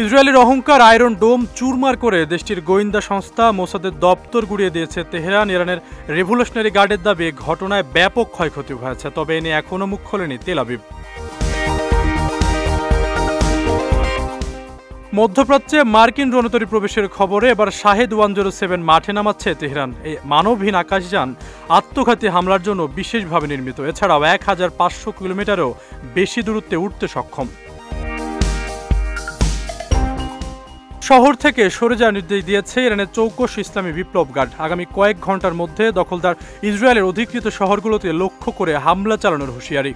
ইসরায়েলের অহংকার আয়রন ডোম চুরমার করে দেশটির গোয়েন্দা সংস্থা মোসাদের দপ্তর গুড়িয়ে দিয়েছে তেহরান। ইরানের রেভলিউশনারি গার্ডের দাবি ঘটনায় ব্যাপক ক্ষয়ক্ষতি হয়েছে, তবে এ নিয়ে এখনও মুখ খোলেনি তেল আবিব। মধ্যপ্রাচ্যে মার্কিন রণতরী প্রবেশের খবরে এবার শাহেদ 107 মাঠে নামাচ্ছে তেহরান। এই মানবহীন আকাশযান আত্মঘাতী হামলার জন্য বিশেষভাবে নির্মিত। এছাড়াও 1500 কিলোমিটারও বেশি দূরত্বে উঠতে সক্ষম। শহর থেকে সরে যাওয়ার নির্দেশ দিয়েছে ইরানের চৌকস ইসলামী বিপ্লব গার্ড। আগামী কয়েক ঘন্টার মধ্যে দখলদার ইসরায়েলের অধিকৃত শহরগুলোতে লক্ষ্য করে হামলা চালানোর হুঁশিয়ারি।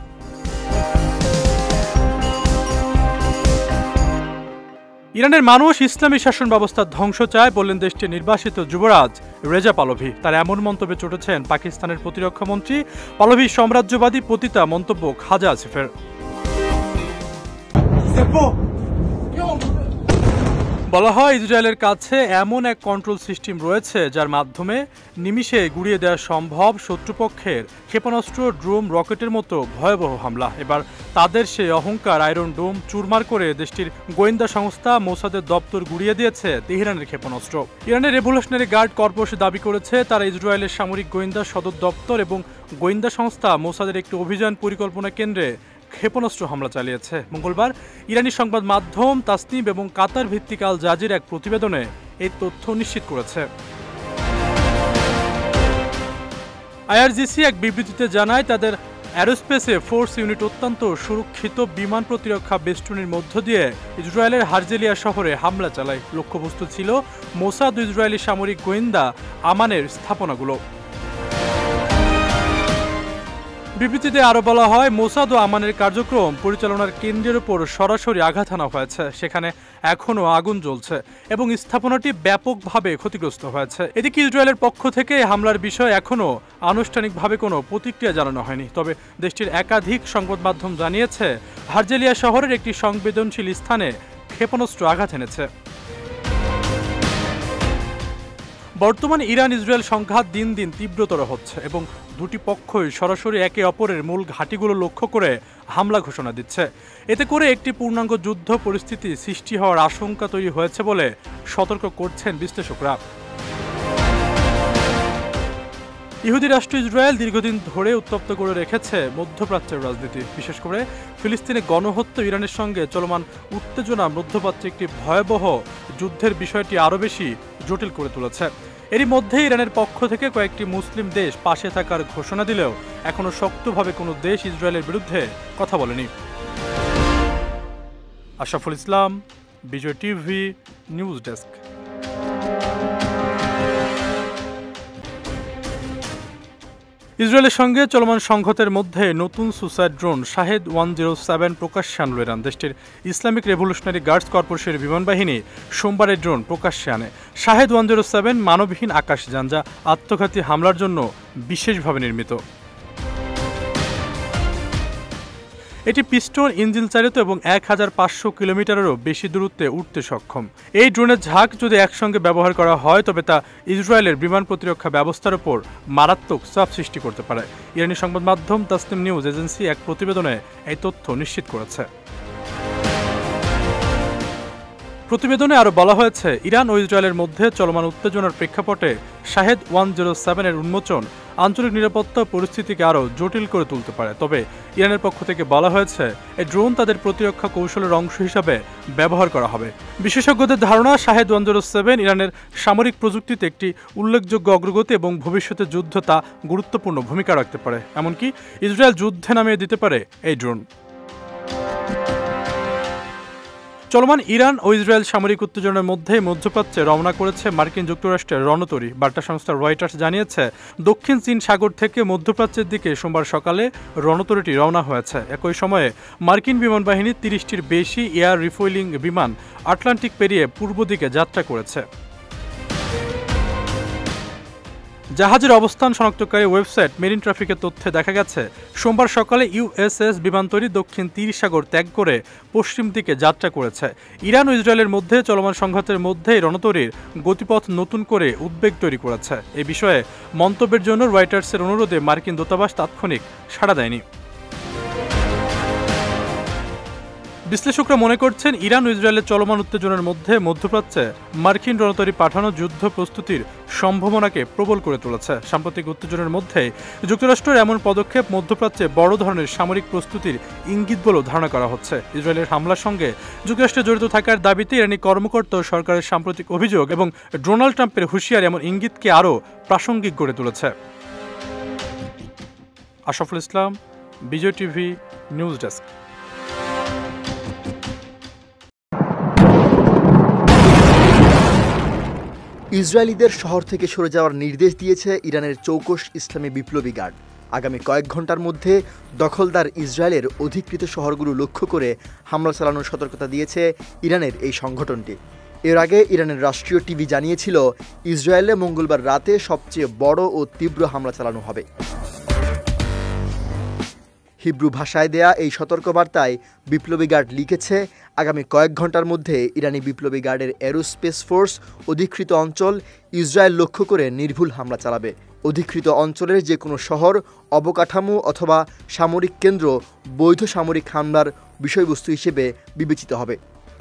ইরানের মানুষ ইসলামী শাসন ব্যবস্থার ধ্বংস চায় বললেন দেশটির নির্বাসিত যুবরাজ রেজা পাহলভি। তার এমন মন্তব্যে চটেছেন পাকিস্তানের প্রতিরক্ষা মন্ত্রী। পাহলভি সাম্রাজ্যবাদী পতিতা মন্তব্য খাজা আসিফের। বলা হয় ইসরায়েলের কাছে এমন এক কন্ট্রোল সিস্টেম রয়েছে যার মাধ্যমে নিমিষে গুড়িয়ে দেওয়া সম্ভব শত্রুপক্ষের ক্ষেপণাস্ত্র, ড্রোন, রকেটের মতো ভয়াবহ হামলা। এবার তাদের সেই অহংকার আয়রন ডোম চুরমার করে দেশটির গোয়েন্দা সংস্থা মোসাদের দপ্তর গুড়িয়ে দিয়েছে তেহরানের ক্ষেপণাস্ত্র। ইরানের রেভলিউশনারি গার্ড কর্পোরেশন দাবি করেছে তারা ইসরায়েলের সামরিক গোয়েন্দা সদর দপ্তর এবং গোয়েন্দা সংস্থা মোসাদের একটি অভিযান পরিকল্পনা কেন্দ্রে ক্ষেপণাস্ত্র হামলা চালিয়েছে। মঙ্গলবার ইরানি সংবাদ মাধ্যম তাসনিম এবং কাতার ভিত্তিক আল জাজির এক প্রতিবেদনে এই তথ্য নিশ্চিত করেছে। আইআরজিসি এক বিবৃতিতে জানায় তাদের অ্যারোস্পেসে ফোর্স ইউনিট অত্যন্ত সুরক্ষিত বিমান প্রতিরক্ষা বেষ্টনীর মধ্য দিয়ে ইসরায়েলের হারজেলিয়া শহরে হামলা চালায়। লক্ষ্যবস্তু ছিল মোসাদ ও ইসরায়েলি সামরিক গোয়েন্দা আমানের স্থাপনাগুলো। বিবৃতিতে আরও বলা হয় মোসাদ ও আমানের কার্যক্রম পরিচালনার কেন্দ্রের উপর সরাসরি আঘাত হানা হয়েছে। সেখানে এখনও আগুন জ্বলছে এবং স্থাপনাটি ব্যাপকভাবে ক্ষতিগ্রস্ত হয়েছে। এদিকে ইসরায়েলের পক্ষ থেকে হামলার বিষয়ে এখনও আনুষ্ঠানিকভাবে কোনো প্রতিক্রিয়া জানানো হয়নি। তবে দেশটির একাধিক সংবাদ মাধ্যম জানিয়েছে হারজেলিয়া শহরের একটি সংবেদনশীল স্থানে ক্ষেপণাস্ত্র আঘাত এনেছে। বর্তমানে ইরান ইসরায়েল সংঘাত দিন দিন তীব্রতর হচ্ছে এবং দুটি পক্ষই সরাসরি একে অপরের মূল ঘাঁটিগুলো লক্ষ্য করে হামলা ঘোষণা দিচ্ছে। এতে করে একটি পূর্ণাঙ্গ যুদ্ধ পরিস্থিতি সৃষ্টি হওয়ার আশঙ্কা তৈরি হয়েছে বলে সতর্ক করছেন বিশ্লেষকরা। ইহুদি রাষ্ট্র ইসরায়েল দীর্ঘদিন ধরে উত্তপ্ত করে রেখেছে মধ্যপ্রাচ্যের রাজনীতি। বিশেষ করে ফিলিস্তিনে গণহত্যা, ইরানের সঙ্গে চলমান উত্তেজনা মধ্যপ্রাচ্যে একটি ভয়াবহ যুদ্ধের বিষয়টি আরও বেশি জটিল করে তুলেছে। এরই মধ্যে ইরানের পক্ষ থেকে কয়েকটি মুসলিম দেশ পাশে থাকার ঘোষণা দিলেও এখনও শক্তভাবে কোনো দেশ ইসরায়েলের বিরুদ্ধে কথা বলেনি। আশরাফুল ইসলাম, বিজয় টিভি, নিউজ ডেস্ক। ইসরায়েলের সঙ্গে চলমান সংঘাতের মধ্যে নতুন সুসাইড ড্রোন শাহেদ 107 প্রকাশ্যে আনল ইরান। দেশটির ইসলামিক রেভলিউশনারি গার্ডস কর্পোরেশনের বিমান বাহিনী সোমবারের ড্রোন প্রকাশ্যে আনে। শাহেদ 107 মানবহীন আকাশযান যা আত্মঘাতী হামলার জন্য বিশেষভাবে নির্মিত। এটি পিস্টন ইঞ্জিন চালিত এবং 1500 কিলোমিটারেরও বেশি দূরত্বে উঠতে সক্ষম। এই ড্রোনের ঝাঁক যদি একসঙ্গে ব্যবহার করা হয় তবে তা ইসরায়েলের বিমান প্রতিরক্ষা ব্যবস্থার উপর মারাত্মক চাপ সৃষ্টি করতে পারে। ইরানি সংবাদ মাধ্যম তাসনিম নিউজ এজেন্সি এক প্রতিবেদনে এই তথ্য নিশ্চিত করেছে। প্রতিবেদনে আরও বলা হয়েছে ইরান ও ইসরায়েলের মধ্যে চলমান উত্তেজনার প্রেক্ষাপটে শাহেদ 107 এর উন্মোচন আঞ্চলিক নিরাপত্তা পরিস্থিতিকে আরও জটিল করে তুলতে পারে। তবে ইরানের পক্ষ থেকে বলা হয়েছে এই ড্রোন তাদের প্রতিরক্ষা কৌশলের অংশ হিসাবে ব্যবহার করা হবে। বিশেষজ্ঞদের ধারণা শাহেদ 107 ইরানের সামরিক প্রযুক্তিতে একটি উল্লেখযোগ্য অগ্রগতি এবং ভবিষ্যতে যুদ্ধ তা গুরুত্বপূর্ণ ভূমিকা রাখতে পারে। এমনকি ইসরায়েল যুদ্ধে নামিয়ে দিতে পারে এই ড্রোন। চলমান ইরান ও ইসরায়েল সামরিক উত্তেজনার মধ্যে মধ্যপ্রাচ্যে রওনা করেছে মার্কিন যুক্তরাষ্ট্রের রণতরী। বার্তা সংস্থা রয়টার্স জানিয়েছে দক্ষিণ চীন সাগর থেকে মধ্যপ্রাচ্যের দিকে সোমবার সকালে রণতরীটি রওনা হয়েছে। একই সময়ে মার্কিন বিমান বাহিনী 30টির বেশি এয়ার রিফুয়েলিং বিমান আটলান্টিক পেরিয়ে পূর্ব দিকে যাত্রা করেছে। জাহাজের অবস্থান শনাক্তকারী ওয়েবসাইট মেরিন ট্রাফিকের তথ্যে দেখা গেছে সোমবার সকালে ইউএসএস বিমানতরী দক্ষিণ তীর সাগর ত্যাগ করে পশ্চিম দিকে যাত্রা করেছে। ইরান ও ইসরায়েলের মধ্যে চলমান সংঘাতের মধ্যেই রণতরীর গতিপথ নতুন করে উদ্বেগ তৈরি করেছে। এ বিষয়ে মন্তব্যের জন্য রয়টার্সের অনুরোধে মার্কিন দূতাবাস তাৎক্ষণিক সাড়া দেয়নি। বিশ্লেষকরা মনে করছেন ইরান ও ইসরায়েলের চলমান উত্তেজনার মধ্যে মধ্যপ্রাচ্যে মার্কিন রণতরী পাঠানো যুদ্ধ প্রস্তুতির সম্ভাবনাকে প্রবল করে তুলেছে। সাম্প্রতিক উত্তেজনার মধ্যে যুক্তরাষ্ট্রের এমন পদক্ষেপ মধ্যপ্রাচ্যে বড় ধরনের সামরিক প্রস্তুতির ইঙ্গিত বলেও ধারণা করা হচ্ছে। ইসরায়েলের হামলার সঙ্গে যুক্তরাষ্ট্রে জড়িত থাকার দাবিতে ইরানি কর্মকর্তা ও সরকারের সাম্প্রতিক অভিযোগ এবং ডোনাল্ড ট্রাম্পের হুঁশিয়ারি এমন ইঙ্গিতকে আরও প্রাসঙ্গিক করে তুলেছে। আশরাফুল ইসলাম, বিজয় টিভি, নিউজ ডেস্ক। ইসরায়েলিদের শহর থেকে সরে যাওয়ার নির্দেশ দিয়েছে ইরানের চৌকস ইসলামী বিপ্লবী গার্ড। আগামী কয়েক ঘন্টার মধ্যে দখলদার ইসরায়েলের অধিকৃত শহরগুলো লক্ষ্য করে হামলা চালানোর সতর্কতা দিয়েছে ইরানের এই সংগঠনটি। এর আগে ইরানের রাষ্ট্রীয় টিভি জানিয়েছিল ইসরায়েলে মঙ্গলবার রাতে সবচেয়ে বড় ও তীব্র হামলা চালানো হবে। হিব্রু ভাষায় দেয়া এই সতর্কবার্তায় বিপ্লবী গার্ড লিখেছে, আগামী কয়েক ঘন্টার মধ্যে ইরানি বিপ্লবী গার্ডের এরোস্পেস ফোর্স অধিকৃত অঞ্চল ইসরায়েল লক্ষ্য করে নির্ভুল হামলা চালাবে। অধিকৃত অঞ্চলের যে কোনো শহর, অবকাঠামো অথবা সামরিক কেন্দ্র বৈধ সামরিক হামলার বিষয়বস্তু হিসেবে বিবেচিত হবে।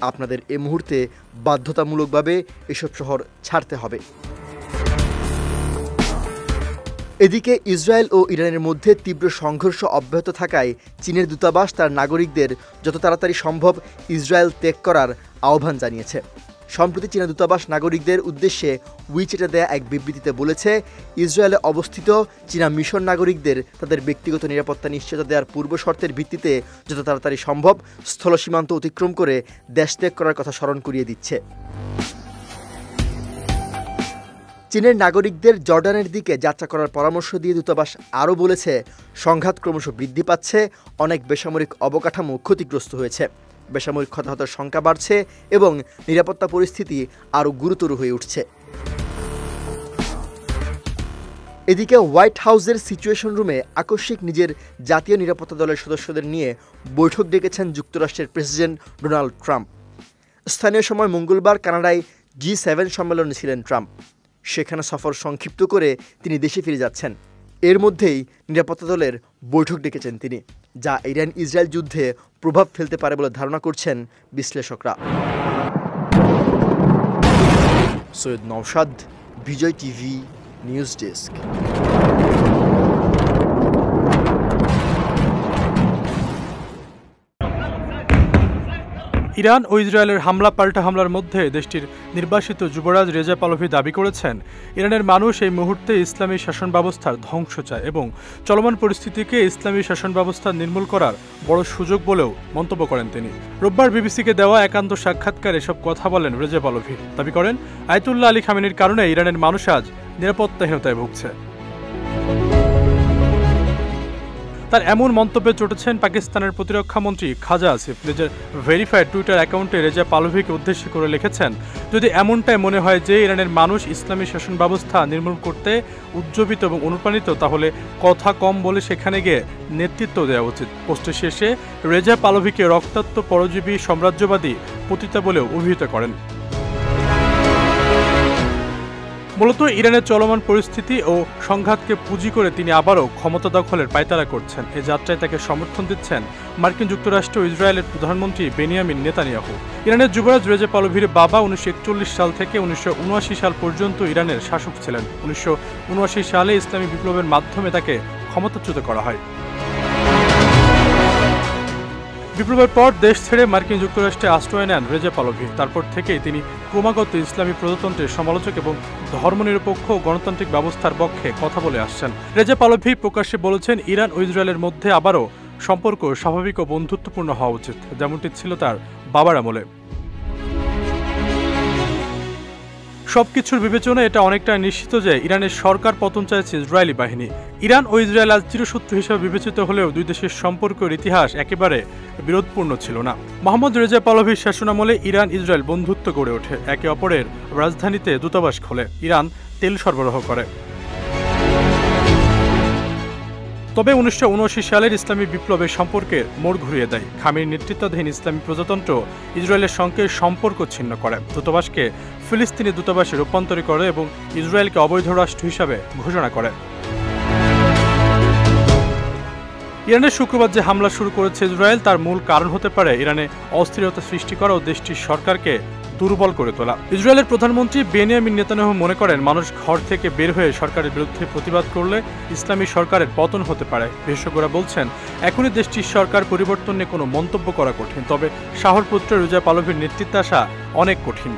আপনাদের এ মুহূর্তে বাধ্যতামূলকভাবে এসব শহর ছাড়তে হবে। এদিকে ইসরায়েল ও ইরানের মধ্যে তীব্র সংঘর্ষ অব্যাহত থাকায় চীনের দূতাবাস তার নাগরিকদের যত তাড়াতাড়ি সম্ভব ইসরায়েল ত্যাগ করার আহ্বান জানিয়েছে। সম্প্রতি চীনা দূতাবাস নাগরিকদের উদ্দেশ্যে উইচ্যাটে দেয়া এক বিবৃতিতে বলেছে, ইসরায়েলে অবস্থিত চীনা মিশন নাগরিকদের তাদের ব্যক্তিগত নিরাপত্তা নিশ্চয়তা দেওয়ার পূর্ব শর্তের ভিত্তিতে যত তাড়াতাড়ি সম্ভব স্থল সীমান্ত অতিক্রম করে দেশ ত্যাগ করার কথা স্মরণ করিয়ে দিচ্ছে। চীনের নাগরিকদের জর্ডানের দিকে যাত্রা করার পরামর্শ দিয়ে দূতাবাস আরও বলেছে, সংঘাত ক্রমশ বৃদ্ধি পাচ্ছে, অনেক বেসামরিক অবকাঠামো ক্ষতিগ্রস্ত হয়েছে, বেসামরিক হতাহতের সংখ্যা বাড়ছে এবং নিরাপত্তা পরিস্থিতি আরও গুরুতর হয়ে উঠছে। এদিকে হোয়াইট হাউসের সিচুয়েশন রুমে আকস্মিক নিজের জাতীয় নিরাপত্তা দলের সদস্যদের নিয়ে বৈঠক ডেকেছেন যুক্তরাষ্ট্রের প্রেসিডেন্ট ডোনাল্ড ট্রাম্প। স্থানীয় সময় মঙ্গলবার কানাডায় G7 সম্মেলনে ছিলেন ট্রাম্প। সেখানে সফর সংক্ষিপ্ত করে তিনি দেশে ফিরে যাচ্ছেন। এর মধ্যেই নিরাপত্তা দলের বৈঠক ডেকেছেন তিনি, যা ইরান ইসরায়েল যুদ্ধে প্রভাব ফেলতে পারে বলে ধারণা করছেন বিশ্লেষকরা। সৈয়দ নওশাদ, বিজয় টিভি, নিউজ ডেস্ক। ইরান ও ইসরায়েলের হামলা পাল্টা হামলার মধ্যে দেশটির নির্বাসিত যুবরাজ রেজা পাহলভি দাবি করেছেন, ইরানের মানুষ এই মুহূর্তে ইসলামী শাসন ব্যবস্থার ধ্বংস চায় এবং চলমান পরিস্থিতিকে ইসলামী শাসন ব্যবস্থা নির্মূল করার বড় সুযোগ বলেও মন্তব্য করেন তিনি। রোববার বিবিসিকে দেওয়া একান্ত সাক্ষাৎকারে এসব কথা বলেন রেজা পাহলভি। দাবি করেন, আয়াতুল্লাহ আলী খামেনির কারণে ইরানের মানুষ আজ নিরাপত্তাহীনতায় ভুগছে। তার এমন মন্তব্যে চটেছেন পাকিস্তানের প্রতিরক্ষা মন্ত্রী খাজা আসিফ। নিজের ভেরিফাইড টুইটার অ্যাকাউন্টে রেজা পাহলভিকে উদ্দেশ্য করে লিখেছেন, যদি এমনটাই মনে হয় যে ইরানের মানুষ ইসলামী শাসন ব্যবস্থা নির্মূল করতে উজ্জীবিত এবং অনুপ্রাণিত, তাহলে কথা কম বলে সেখানে গিয়ে নেতৃত্ব দেওয়া উচিত। পোস্টের শেষে রেজা পাহলভিকে রক্তাক্ত পরজীবী সাম্রাজ্যবাদী পতিতা বলেও অভিহিত করেন। মূলত ইরানের চলমান পরিস্থিতি ও সংঘাতকে পুঁজি করে তিনি আবারও ক্ষমতা দখলের পায়তারা করছেন। এ যাত্রায় তাকে সমর্থন দিচ্ছেন মার্কিন যুক্তরাষ্ট্র ও ইসরায়েলের প্রধানমন্ত্রী বেনিয়ামিন নেতানিয়াহু। ইরানের যুবরাজ রেজা পাহলভির বাবা 1941 সাল থেকে 1979 সাল পর্যন্ত ইরানের শাসক ছিলেন। 1979 সালে ইসলামী বিপ্লবের মাধ্যমে তাকে ক্ষমতাচ্যুত করা হয়। বিপ্লবের পর দেশ ছেড়ে মার্কিন যুক্তরাষ্ট্রে আশ্রয় নেন রেজা পাহলভি। তারপর থেকেই তিনি ক্রমাগত ইসলামী প্রজাতন্ত্রের সমালোচক এবং ধর্মনিরপেক্ষ ও গণতান্ত্রিক ব্যবস্থার পক্ষে কথা বলে আসছেন। রেজা পাহলভি প্রকাশ্যে বলেছেন, ইরান ও ইসরায়েলের মধ্যে আবারও সম্পর্ক স্বাভাবিক ও বন্ধুত্বপূর্ণ হওয়া উচিত, যেমনটি ছিল তার বাবার আমলে। সবকিছুর বিবেচনায় এটা অনেকটা নিশ্চিত যে ইরানের সরকার পতন চাইছে ইসরায়েলি বাহিনী। ইরান ও ইসরায়েল আজ চিরশত্রু হিসেবে বিবেচিত হলেও দুই দেশের সম্পর্কের ইতিহাস একেবারে বিরোধপূর্ণ ছিল না। মোহাম্মদ রেজা পাহলভির শাসনামলে ইরান ইসরায়েল বন্ধুত্ব গড়ে ওঠে, একে অপরের রাজধানীতে দূতাবাস খোলে, ইরান তেল সরবরাহ করে। তবে 1979 সালের ইসলামী বিপ্লবের সম্পর্কের মোড় ঘুরিয়ে দেয়। খামেনির নেতৃত্বাধীন ইসলামী প্রজাতন্ত্র ইসরায়েলের সঙ্গে সম্পর্ক ছিন্ন করে, দূতাবাসকে ফিলিস্তিনি দূতাবাসে রূপান্তর করে এবং ইসরায়েলকে অবৈধ রাষ্ট্র হিসাবে ঘোষণা করে। ইরানের শুক্রবার যে হামলা শুরু করেছে ইসরায়েল তার মূল কারণ হতে পারে ইরানে অস্থিরতা সৃষ্টি করা ও দেশটির সরকারকে দুর্বল করে তোলা। ইসরায়েলের প্রধানমন্ত্রী বেনিয়ামিন নেতানিয়াহু মনে করেন মানুষ ঘর থেকে বের হয়ে সরকারের বিরুদ্ধে প্রতিবাদ করলে ইসলামী সরকারের পতন হতে পারে। বিশেষজ্ঞরা বলছেন এখনই দেশটির সরকার পরিবর্তন নিয়ে কোনো মন্তব্য করা কঠিন, তবে শাহর পুত্র রেজা পাহলভির নেতৃত্বে আসা অনেক কঠিন।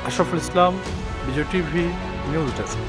আশরাফুল ইসলাম, বিজয় টিভি, নিউজ ডেস্ক।